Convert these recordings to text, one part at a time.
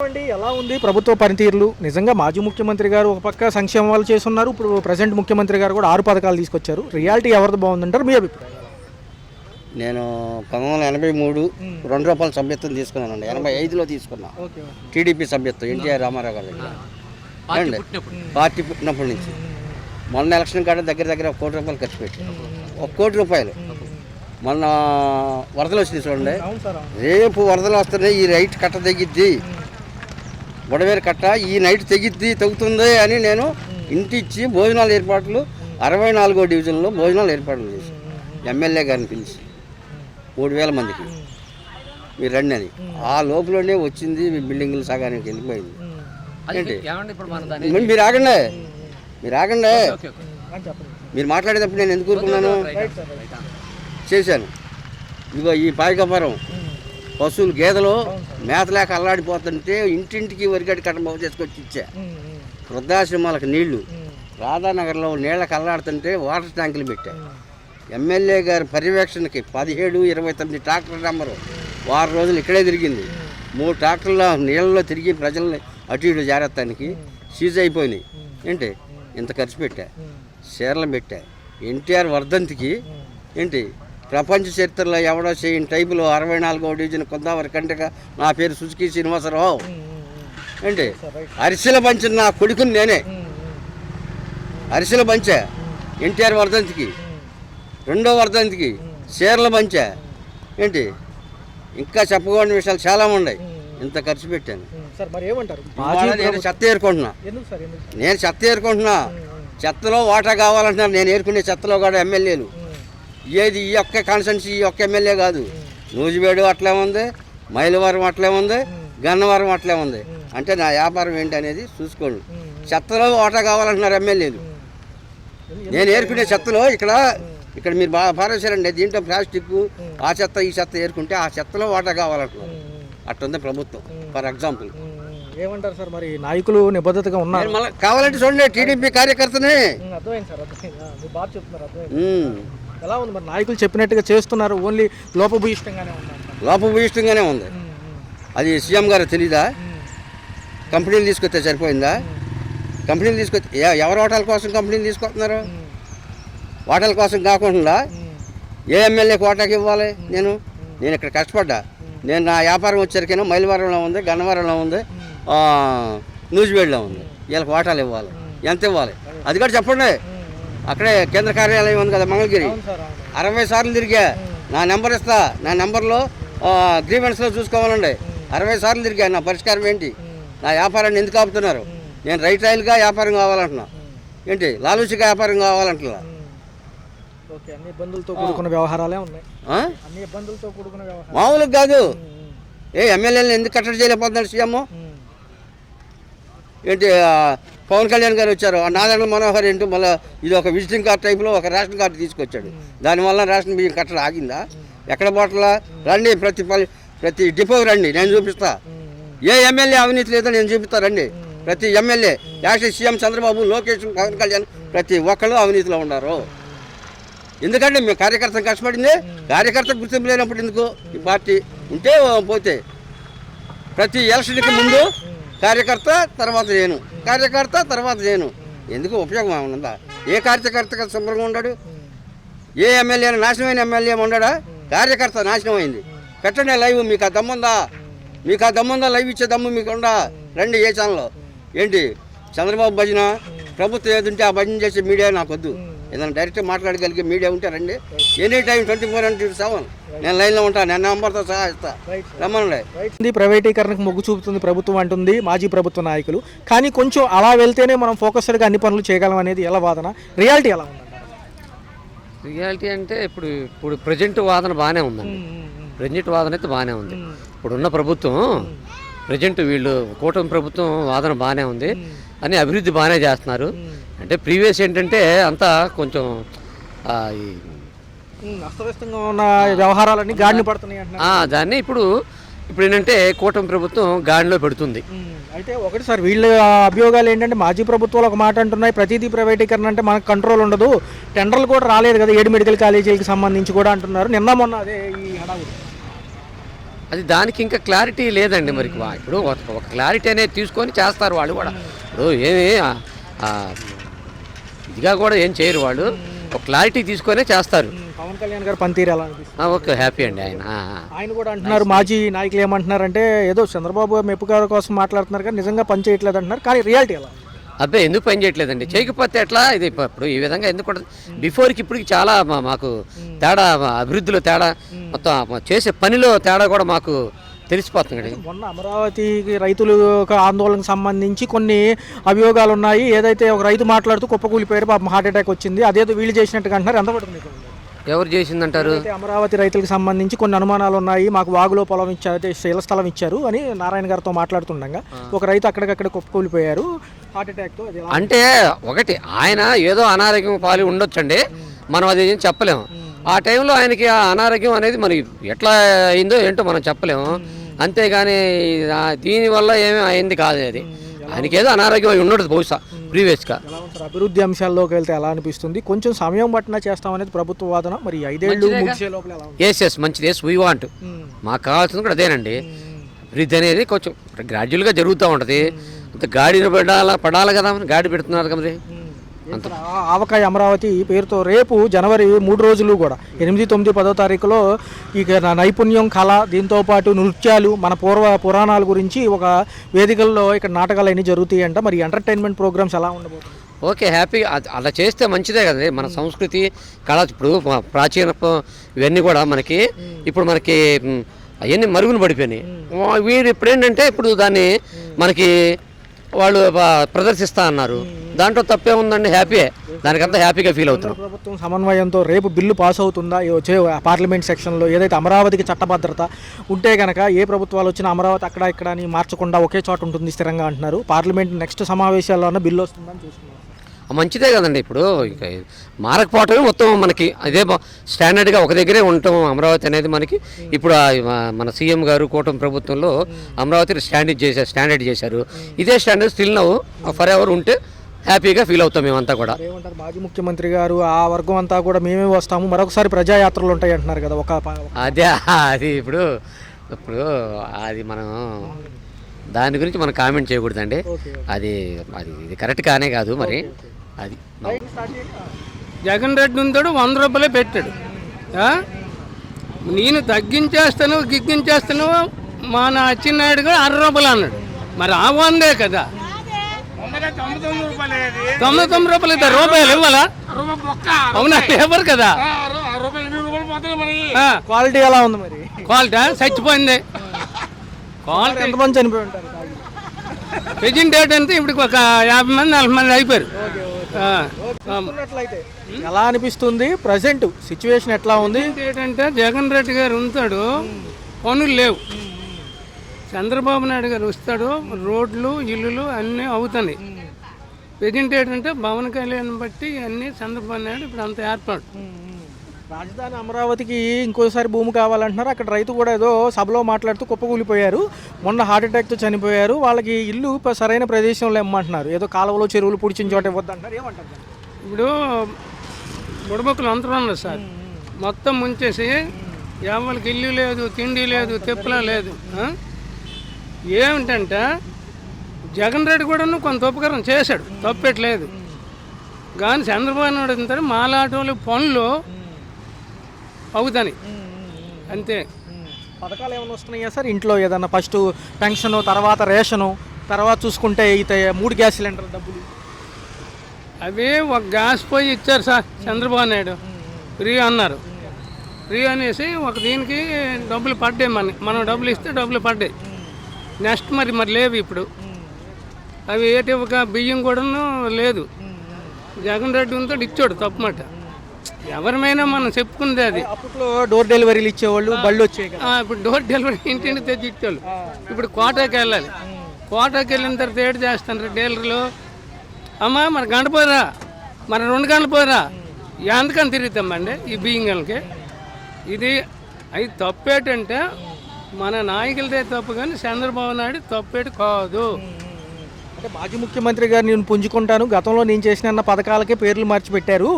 అండి ఎలా ఉంది ప్రభుత్వ పనితీరులు? నిజంగా మాజీ ముఖ్యమంత్రి గారు ఒక పక్క సంక్షేమాలు చేస్తున్నారు, ఇప్పుడు ప్రజెంట్ ముఖ్యమంత్రి గారు కూడా 6 పథకాలు తీసుకొచ్చారు. రియాలిటీ ఎవరిది బాగుందంటారు మీ అభిప్రాయం? నేను 1983 ₹2 సభ్యత్వం తీసుకున్నానండి. 85లో తీసుకున్నా టీడీపీ సభ్యత్వం ఎన్టీఆర్ రామారావు గారి దగ్గర అండి. పార్టీ పుట్టినప్పటి నుంచి మొన్న ఎలక్షన్ కాడ దగ్గర ₹1 కోటి ఖర్చు పెట్టి ₹1 కోటి. మొన్న వరదలు వచ్చినాయి చూడండి, రేపు వరదలు వస్తున్నాయి, ఈ రైట్ కట్ట తెగిద్ది, బుడవేరు కట్ట ఈ నైట్ తెగుతుంది అని నేను ఇంటిచ్చి భోజనాలు ఏర్పాట్లు 64వ డివిజన్లో భోజనాలు ఏర్పాట్లు చేసి ఎమ్మెల్యే గారిని పిలిచి 3000 మందికి మీరు రండి అని. ఆ లోపలనే వచ్చింది బిల్డింగ్లు సగానికి వెళ్ళిపోయింది. ఏంటి మీరు ఆగండి, మీరు మాట్లాడేటప్పుడు నేను ఎందుకు ఊరుకున్నాను? చేశాను. ఇదిగో ఈ పాయకపురం పశువులు గేదెలు మేతలేక అల్లాడిపోతుంటే ఇంటింటికి వరిగడ్డి కట్ట బాగు చేసుకొచ్చి ఇచ్చా. వృద్ధాశ్రమాలకు నీళ్లు, రాధానగర్లో నీళ్ళకి అల్లాడుతుంటే వాటర్ ట్యాంకులు పెట్టా. ఎమ్మెల్యే గారి పర్యవేక్షణకి 17, 29 ట్రాక్టర్ నెంబరు వారం రోజులు ఇక్కడే తిరిగింది. 3 ట్రాక్టర్ల నీళ్ళలో తిరిగి ప్రజల్ని అటు ఇటు జాగ్రత్తానికి సీజ్ అయిపోయినాయి. ఏంటి ఇంత ఖర్చు పెట్టా, చీరలు పెట్టా. ఎన్టీఆర్ వర్ధంతికి ఏంటి ప్రపంచ చరిత్రలో ఎవడో చేయని టైపులో 64వ డివిజన్ కొందావరి కంటగా నా పేరు సుజుకి శ్రీనివాసరావు. ఏంటి అరిసెల పంచిన నా కొడుకుని నేనే అరిసెల పంచా. ఎన్టీఆర్ వర్ధంతికి, 2వ వర్ధంతికి చీరలు పంచా. ఏంటి ఇంకా చెప్పకూడని విషయాలు చాలా ఉన్నాయి. ఇంత ఖర్చు పెట్టాను. నేను చెత్త ఏరుకుంటున్నా, చెత్తలో వాటా కావాలంటున్నారు. నేను ఏరుకునే చెత్తలో కూడా ఎమ్మెల్యేలు ఏది ఈ ఒక్క కాన్స్టిట్యున్సీ ఈ ఒక్క ఎమ్మెల్యే కాదు, నూజివేడు అట్లే ఉంది, మైలవరం అట్లే ఉంది, గన్నవరం అట్లే ఉంది. అంటే నా వ్యాపారం ఏంటి అనేది చూసుకోండి. చెత్తలో వాటా కావాలంటున్నారు ఎమ్మెల్యేలు. నేను ఏరుకునే చెత్తలో ఇక్కడ మీరు బాగా పారేశారండి, దీంట్లో ప్లాస్టిక్ ఆ చెత్త ఈ చెత్త ఏరుకుంటే ఆ చెత్తలో వాటా కావాలంటున్నారు. అట్టుంది ప్రభుత్వం. ఫర్ ఎగ్జాంపుల్ ఏమంటారు సార్, మరి నాయకులు నిబద్ధతగా ఉన్నారు? మళ్ళీ కావాలంటే చూడండి, టీడీపీ కార్యకర్తనే ఎలా ఉంది మరి? నాయకులు చెప్పినట్టుగా చేస్తున్నారు, ఓన్లీ లోపభూయిష్టంగానే ఉంది. అది సీఎం గారు తెలీదా? కంపెనీలు తీసుకొస్తే సరిపోయిందా? కంపెనీలు తీసుకొచ్చి ఎవరు ఓటాల కోసం కంపెనీలు తీసుకొస్తున్నారు? ఓటాల కోసం కాకుండా ఏ ఎమ్మెల్యేకి ఓటాకి ఇవ్వాలి? నేను ఇక్కడ కష్టపడ్డా. నేను నా వ్యాపారం వచ్చేసరికైనా మైలవరంలో ఉంది, గన్నవరంలో ఉంది, నూజివేడులో ఉంది. వీళ్ళకి ఓటాలు ఇవ్వాలి. ఎంత ఇవ్వాలి అది కూడా చెప్పండి. అక్కడే కేంద్ర కార్యాలయం ఉంది కదా మంగళగిరి, 60 సార్లు తిరిగా. నా నెంబర్ ఇస్తా, నా నెంబర్లో గ్రీవెన్స్లో చూసుకోవాలండి. 60 సార్లు తిరిగా. నా పరిష్కారం ఏంటి? నా వ్యాపారాన్ని ఎందుకు ఆపుతున్నారు? నేను రైట్ రైల్గా వ్యాపారం కావాలంటున్నా. ఏంటి లాలూచిగా వ్యాపారం కావాలంటున్నా. మామూలుగా కాదు. ఎమ్మెల్యేలను ఎందుకు కట్టడి చేయలేకపోతున్నాడు సీఎం? ఏంటి పవన్ కళ్యాణ్ గారు వచ్చారు, నారాయణ మనోహర్ ఏంటో మళ్ళీ ఇది ఒక విజిటింగ్ కార్డు టైప్లో ఒక రేషన్ కార్డు తీసుకొచ్చాడు. దానివల్ల రేషన్ బియ్యం కట్టడం ఆగిందా? ఎక్కడ పోట్లా? రండి, ప్రతి డిపోకి రండి, నేను చూపిస్తా. ఏ ఎమ్మెల్యే అవినీతి లేదో నేను చూపిస్తా. రండి, ప్రతి MLA actually CM Chandrababu, Lokesh, Pawan Kalyan ప్రతి ఒక్కళ్ళు అవినీతిలో ఉన్నారు. ఎందుకంటే మేము కార్యకర్తను కష్టపడింది. కార్యకర్త గుర్తింపు లేనప్పుడు ఎందుకు? ఈ పార్టీ ఉంటే పోతే ప్రతి ఎలక్షన్కి ముందు కార్యకర్త తర్వాత నేను ఎందుకు ఉపయోగం ఏమన్నా? ఏ కార్యకర్త శుభ్రంగా ఉండడు? ఏ ఎమ్మెల్యే నాశనమైన ఎమ్మెల్యే ఉండడా? కార్యకర్త నాశనం అయింది. పెట్టండి లైవ్. మీకు ఆ దమ్ముందా? లైవ్ ఇచ్చే దమ్ము మీకు ఉందా? రండి ఏ ఛానల్లో. ఏంటి చంద్రబాబు భజన, ప్రభుత్వం ఏదుంటే ఆ భజన చేసే మీడియా నాకు వద్దు. ఏదైనా డైరెక్ట్గా మాట్లాడగలిగే మీడియా ఉంటే రండి. ఎనీ టైం 24/7 నేను లైన్లో ఉంటాను. నేను నెంబర్తో సహా ఇస్తా, రమ్మనండి. ప్రైవేటీకరణకు మొగ్గు చూపుతుంది ప్రభుత్వం అంటుంది మాజీ ప్రభుత్వ నాయకులు. కానీ కొంచెం అలా వెళ్తేనే మనం ఫోకస్డ్గా అన్ని పనులు చేయగలం అనేది ఎలా వాదన? రియాలిటీ ఎలా ఉంది? రియాలిటీ అంటే ఇప్పుడు ప్రజెంట్ వాదన బాగానే ఉందండి. ప్రజెంట్ వాదన అయితే బాగానే ఉంది. ఇప్పుడున్న ప్రభుత్వం ప్రజెంట్ వీళ్ళు కూటమి ప్రభుత్వం వాదన బాగానే ఉంది అని అభివృద్ధి బాగానే చేస్తున్నారు. అంటే ప్రీవియస్ ఏంటంటే అంతా కొంచెం అస్తవ్యస్తంగా ఉన్న వ్యవహారాలన్నీ గాడిని పడుతున్నాయి అంటున్నారు. దాన్ని ఇప్పుడు ఏంటంటే కూటమి ప్రభుత్వం గాడిలో పెడుతుంది. అయితే ఒకటి సార్, వీళ్ళ అభియోగాలు ఏంటంటే మాజీ ప్రభుత్వాలు ఒక మాట అంటున్నాయి, ప్రతిదీ ప్రైవేటీకరణ అంటే మనకు కంట్రోల్ ఉండదు, టెండర్లు కూడా రాలేదు కదా 7 మెడికల్ కాలేజీలకు సంబంధించి కూడా అంటున్నారు. నిన్న మొన్న అదే ఈ హడావుడి అది దానికి ఇంకా క్లారిటీ లేదండి మరి. ఇప్పుడు ఒక క్లారిటీ అనేది తీసుకొని చేస్తారు వాళ్ళు కూడా. ఇప్పుడు ఏమి ఇదిగా కూడా ఏం చేయరు వాళ్ళు, ఒక క్లారిటీ తీసుకొనే చేస్తారు. పవన్ కళ్యాణ్ గారు పనితీరు ఎలా అనిపిస్తుంది? ఓకే, హ్యాపీ అండి ఆయన కూడా అంటున్నారు, మాజీ నాయకులు ఏమంటున్నారంటే ఏదో చంద్రబాబు మెప్పు గారి కోసం మాట్లాడుతున్నారు కానీ నిజంగా పని చేయట్లేదు అంటున్నారు. కానీ రియాలిటీ ఎలా? అబ్బాయి ఎందుకు పని చేయట్లేదండి, చేయకపోతే ఎట్లా? ఇది ఇప్పుడు ఈ విధంగా ఎందుకు ఉంటుంది? బిఫోర్కి ఇప్పటికి చాలా మాకు తేడా, అభివృద్ధిలో తేడా, మొత్తం చేసే పనిలో తేడా కూడా మాకు తెలిసిపోతుంది. మొన్న అమరావతికి రైతులు ఆందోళనకు సంబంధించి కొన్ని అభియోగాలు ఉన్నాయి. ఏదైతే ఒక రైతు మాట్లాడుతూ కుప్పకూలిపోయారు, పాపం హార్ట్ అటాక్ వచ్చింది, అదేదో వీళ్ళు చేసినట్టుగా అంటున్నారు. ఎంత పడుతుంది? ఎవరు చేసిందంటారు? అమరావతి రైతులకు సంబంధించి కొన్ని అనుమానాలు ఉన్నాయి, మాకు వాగులో పొలం ఇచ్చారు, శీల స్థలం ఇచ్చారు అని నారాయణ గారితో మాట్లాడుతుండగా ఒక రైతు అక్కడికక్కడ కుప్పకూలిపోయారు హార్ట్ అటాక్తో. అంటే ఒకటి ఆయన ఏదో అనారోగ్యం పాలు ఉండొచ్చండి, మనం అది ఏం చెప్పలేము. ఆ టైంలో ఆయనకి ఆ అనారోగ్యం అనేది మరి ఎట్లా అయిందో ఏంటో మనం చెప్పలేము. అంతేగాని దీనివల్ల ఏమీ అయింది కాదు, అది ఆయనకి ఏదో అనారోగ్యం అయి ఉండదు బహుశా ప్రీవియస్గా. అభివృద్ధి అంశాల్లోకి వెళ్తే ఎలా అనిపిస్తుంది? కొంచెం సమయం పట్టినా చేస్తామనేది ప్రభుత్వ వాదన. మరి 5 ఏళ్ళు ముగిసే లోపల ఎలా ఉంది? ఎస్ మంచిది, వీ వాంట్. మాకు కావాల్సింది కూడా అదేనండి. అభివృద్ధి అనేది కొంచెం గ్రాడ్యువల్గా జరుగుతూ ఉంటుంది. అంత గాడిని పడాలి కదా, గాడి పెడుతున్నారు కదా. ఆవకాయ అమరావతి పేరుతో రేపు జనవరి 3 రోజులు కూడా 8, 9, 10వ తారీఖులో ఇక నైపుణ్యం, కళ, దీంతోపాటు నృత్యాలు, మన పురాణాల గురించి ఒక వేదికల్లో ఇక్కడ నాటకాలు అన్నీ జరుగుతాయి అంట. మరి ఎంటర్టైన్మెంట్ ప్రోగ్రామ్స్ ఎలా ఉండబోతుంది? Okay, happy. అలా చేస్తే మంచిదే కదండి. మన సంస్కృతి కళ ఇప్పుడు ప్రాచీన ఇవన్నీ కూడా మనకి ఇప్పుడు మనకి అవన్నీ మరుగున పడిపోయినాయి. వీరు ఇప్పుడు ఏంటంటే ఇప్పుడు దాన్ని మనకి వాళ్ళు ప్రదర్శిస్తా అన్నారు. దాంట్లో తప్పే ఉందండి, హ్యాపీయే. దానికంతా హ్యాపీగా ఫీల్ అవుతున్నాం. ప్రభుత్వం సమన్వయంతో రేపు బిల్లు పాస్ అవుతుందా? వచ్చే పార్లమెంట్ సెక్షన్లో ఏదైతే అమరావతికి చట్టభద్రత ఉంటే కనుక ఏ ప్రభుత్వాలు వచ్చినా అమరావతి అక్కడ ఇక్కడ అని మార్చకుండా ఒకే చోట ఉంటుంది స్థిరంగా అంటున్నారు. పార్లమెంట్ నెక్స్ట్ సమావేశాల్లోనే బిల్లు వస్తుందని చూస్తున్నారు. మంచిదే కదండి. ఇప్పుడు ఇక మారకపోవటమే మొత్తం మనకి అదే స్టాండర్డ్గా ఒక దగ్గరే ఉండటం అమరావతి అనేది మనకి. ఇప్పుడు మన సీఎం గారు కూటమి ప్రభుత్వంలో అమరావతి స్టాండర్డ్ చేశారు. ఇదే స్టాండర్డ్ స్టిల్ నవ్వు ఫర్ ఎవర్ ఉంటే హ్యాపీగా ఫీల్ అవుతాం మేమంతా కూడా. ఏమంటారు మాజీ ముఖ్యమంత్రి గారు, ఆ వర్గం అంతా కూడా మేమే వస్తాము, మరొకసారి ప్రజాయాత్రలు ఉంటాయి అంటున్నారు కదా. అది ఇప్పుడు అది మనం దాని గురించి మనం కామెంట్ చేయకూడదండి. అది ఇది కరెక్ట్ కానే కాదు మరి. అది జగన్ రెడ్డి ఉంటాడు 100 రూపాయలే పెట్టాడు. నేను గిగ్గించేస్తాను మన అచ్చెన్నాయుడు గారు 60 రూపాయలు అన్నాడు. మరి ఆ 100 కదా, 99 రూపాయలు అయితే రూపాయలు ఇవ్వాలా? అవునా, ఎవరు కదా. క్వాలిటీ ఎలా ఉంది మరి? క్వాలిటీ చచ్చిపోయింది. క్వాలిటీ ఎంతమంది చనిపోయి ఉంటారు? ప్రెజెంట్ డేట్ అంటే ఇప్పుడు ఒక 50 మంది 40 మంది అయిపోయారు. ఎలా అనిపిస్తుంది ప్రజెంట్ సిచ్యువేషన్ ఎట్లా ఉంది? ఏంటంటే జగన్ రెడ్డి గారు ఉంటాడు, పనులు లేవు. చంద్రబాబు నాయుడు గారు వస్తాడు, రోడ్లు ఇల్లులు అన్నీ అవుతున్నాయి. ప్రెజెంట్ ఏంటంటే పవన్ కళ్యాణ్ బట్టి అన్నీ చంద్రబాబు నాయుడు ఇప్పుడు అంత ఏర్పాటు. రాజధాని అమరావతికి ఇంకోసారి భూమి కావాలంటున్నారు. అక్కడ రైతు కూడా ఏదో సభలో మాట్లాడుతూ కుప్పకూలిపోయారు, మొన్న హార్ట్ అటాక్తో చనిపోయారు. వాళ్ళకి ఇల్లు సరైన ప్రదేశంలో ఇమ్మంటున్నారు, ఏదో కాలువలో చెరువులు పుడిచిన చోట ఇవ్వద్దంటారు. ఏమంటారు? ఇప్పుడు బుడబొక్కలు అంతరం ఉన్నారు సార్, మొత్తం ముంచేసి ఎవరికి ఇల్లు లేదు, తిండి లేదు, తెప్పలా లేదు. ఏమిటంటే జగన్ రెడ్డి కూడా కొంత ఉపకారం చేశాడు, తప్పెట్లేదు. కానీ చంద్రబాబు నాయుడు అంటారు మాలాంటి వాళ్ళ పనులు అవుతాయి అంతే. పథకాలు ఏమైనా వస్తున్నాయా సార్ ఇంట్లో? ఏదన్నా ఫస్ట్ పెన్షన్, తర్వాత రేషను, తర్వాత చూసుకుంటే అయితే 3 గ్యాస్ సిలిండర్ డబ్బులు అవి ఒక గ్యాస్ పోయి ఇచ్చారు సార్ చంద్రబాబు నాయుడు, ఫ్రీ అన్నారు. ఫ్రీ అనేసి ఒక దీనికి డబ్బులు పడ్డాయి, మనం డబ్బులు ఇస్తే డబ్బులు పడ్డాయి. నెక్స్ట్ మరి లేవు ఇప్పుడు అవి. ఏటి ఒక బియ్యం కూడాను లేదు. జగన్ రెడ్డి ఉంటే ఇచ్చాడు తప్పమాట. ఎవరిమైనా మనం చెప్పుకుంది అది. అప్పట్లో డోర్ డెలివరీలు ఇచ్చేవాళ్ళు, బళ్ళు వచ్చాయి. ఇప్పుడు డోర్ డెలివరీ ఇంటింటి తెచ్చి ఇచ్చేవాళ్ళు. ఇప్పుడు కోటాకి వెళ్ళాలి. కోటాకి వెళ్ళిన తర్వాత ఏడు చేస్తాను డీలర్లు, అమ్మా మరి గంట పోరా, మరి 2 గంటలు పోరా, ఎంతకని తిరుగుతామండి ఈ బియ్యం గంటలకి. ఇది అది తప్పేటంటే మన నాయకులదే తప్పు, కానీ చంద్రబాబు నాయుడు తప్పేటి కాదు. అంటే మాజీ ముఖ్యమంత్రి గారు నేను పుంజుకుంటాను, గతంలో నేను చేసిన పథకాలకే పేర్లు మార్చి పెట్టారు,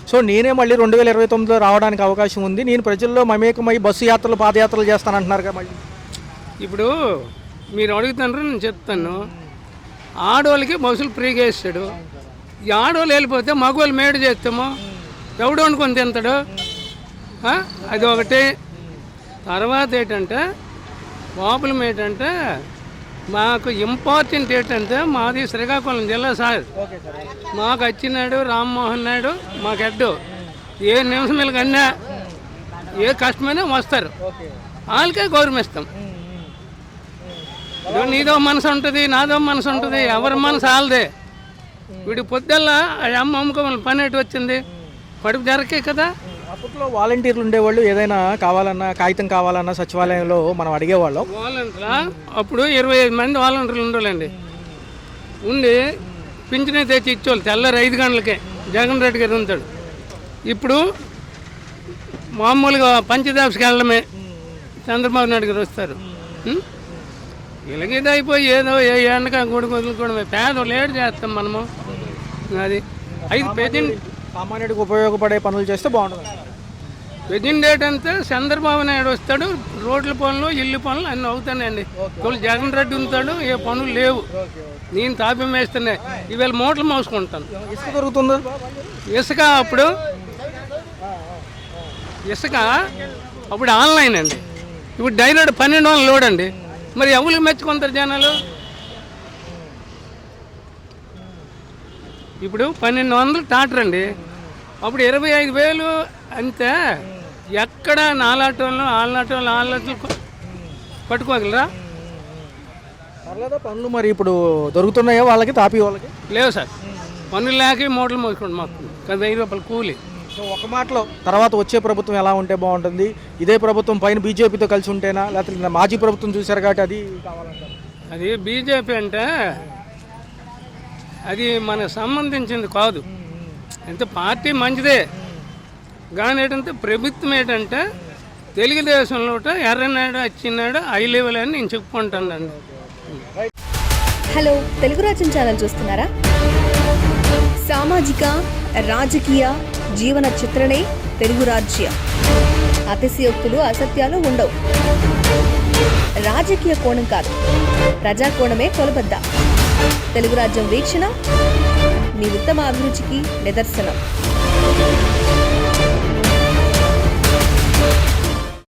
సో నేనే మళ్ళీ 2029లో రావడానికి అవకాశం ఉంది, నేను ప్రజల్లో మమేకమై బస్సు యాత్రలు, పాదయాత్రలు చేస్తానంటున్నారు కదా. మళ్ళీ ఇప్పుడు మీరు అడుగుతున్నారు, నేను చెప్తాను. ఆడవాళ్ళకి బస్సులు ఫ్రీగా ఇస్తాడు. ఈ ఆడవాళ్ళు వెళ్ళిపోతే మగవాళ్ళు మేడ చేస్తాము, ఎవడు వండుకొని తింటాడు? అది ఒకటి. తర్వాత ఏంటంటే ప్రాబ్లం ఏంటంటే మాకు ఇంపార్టెంట్ ఏంటంటే మాది శ్రీకాకుళం జిల్లా సార్. మాకు వచ్చినాడు రామ్మోహన్ నాయుడు మాకు హెడ్. ఏ నిమిషం కన్నా ఏ కష్టమైనా వస్తారు, వాళ్ళకే గౌరవిస్తాం. నీదో మనసు ఉంటుంది, నాదో మనసు ఉంటుంది, ఎవరి మనసు వాళ్ళదే. వీడి పొద్దుల్లా ఆ అమ్మ అమ్ముకోమని పని ఎటు వచ్చింది, కడుపు జరకే కదా. అప్పట్లో వాలంటీర్లు ఉండేవాళ్ళు, ఏదైనా కావాలన్నా కాగితం కావాలన్నా సచివాలయంలో మనం అడిగేవాళ్ళం. వాలంటీర్లా అప్పుడు 25 మంది వాలంటీర్లు ఉండాలండి. ఉండి పింఛనే తెచ్చి ఇచ్చేవాళ్ళు తెల్లారి 5 గంటలకే. జగన్ రెడ్డి గారు ఉంటాడు. ఇప్పుడు మామూలుగా పంచదాప్స్కి వెళ్ళడమే, చంద్రబాబు నాయుడు గారు వస్తారు. ఇలాగేదో అయిపోయి ఏదో ఏ ఎండక గుడి వదులుకోవడమే. పేదలు ఏడు చేస్తాం మనము. అది పెద్ద సామాన్యుడికి ఉపయోగపడే పనులు చేస్తే బాగుంటుంది. వెడ్డింగ్ డేట్ అంతా చంద్రబాబు నాయుడు వస్తాడు, రోడ్ల పనులు ఇల్లు పనులు అన్నీ అవుతానండి. ఇప్పుడు జగన్ రెడ్డి ఉంటాడు, ఏ పనులు లేవు. నేను తాపం వేస్తున్నాయి, ఇవాళ మూటలు మోసుకుంటాను. ఇసుక దొరుకుతుందా? ఇసుక అప్పుడు ఆన్లైన్ అండి. ఇప్పుడు డైరెక్ట్ 1200 లోడ్ అండి. మరి ఎవరికి మెచ్చుకుంటారు జనాలు? ఇప్పుడు 1200 టాటర్ అండి. అప్పుడు 25,000 అంతే. ఎక్కడ నాలాటోళ్ళు ఆళ్ళట్లు పట్టుకోగలరా? పర్లేదా పనులు మరి ఇప్పుడు దొరుకుతున్నాయో వాళ్ళకి, తాపి వాళ్ళకి? లేవు సార్, పనులు లేక మూటలు మోసుకోండి. మాకు 1000 రూపాయలు కూలి. సో ఒక మాటలో తర్వాత వచ్చే ప్రభుత్వం ఎలా ఉంటే బాగుంటుంది? ఇదే ప్రభుత్వం పైన బీజేపీతో కలిసి ఉంటేనా, లేకపోతే మాజీ ప్రభుత్వం చూశారు కాబట్టి అది కావాలంటారు? అది బీజేపీ అంటే అది మనకు సంబంధించింది కాదు. అంటే పార్టీ మంచిదే కానీ ఏంటంటే ప్రభుత్వం ఏంటంటే తెలుగుదేశంలో ఎర్రనాయుడు వచ్చినాడు హై లెవెల్ అని నేను చెప్పుకుంటానండి. హలో, తెలుగు రాజ్యం ఛానల్ చూస్తున్నారా? సామాజిక రాజకీయ జీవన చిత్రణే తెలుగు రాజ్యం. అతిశయోక్తులు అసత్యాలు ఉండవు. రాజకీయ కోణం కాదు, ప్రజా కోణమే కొలబద్ద. తెలుగు రాజ్యం వీక్షణ మీ ఉత్తమ అభిరుచికి నిదర్శనం.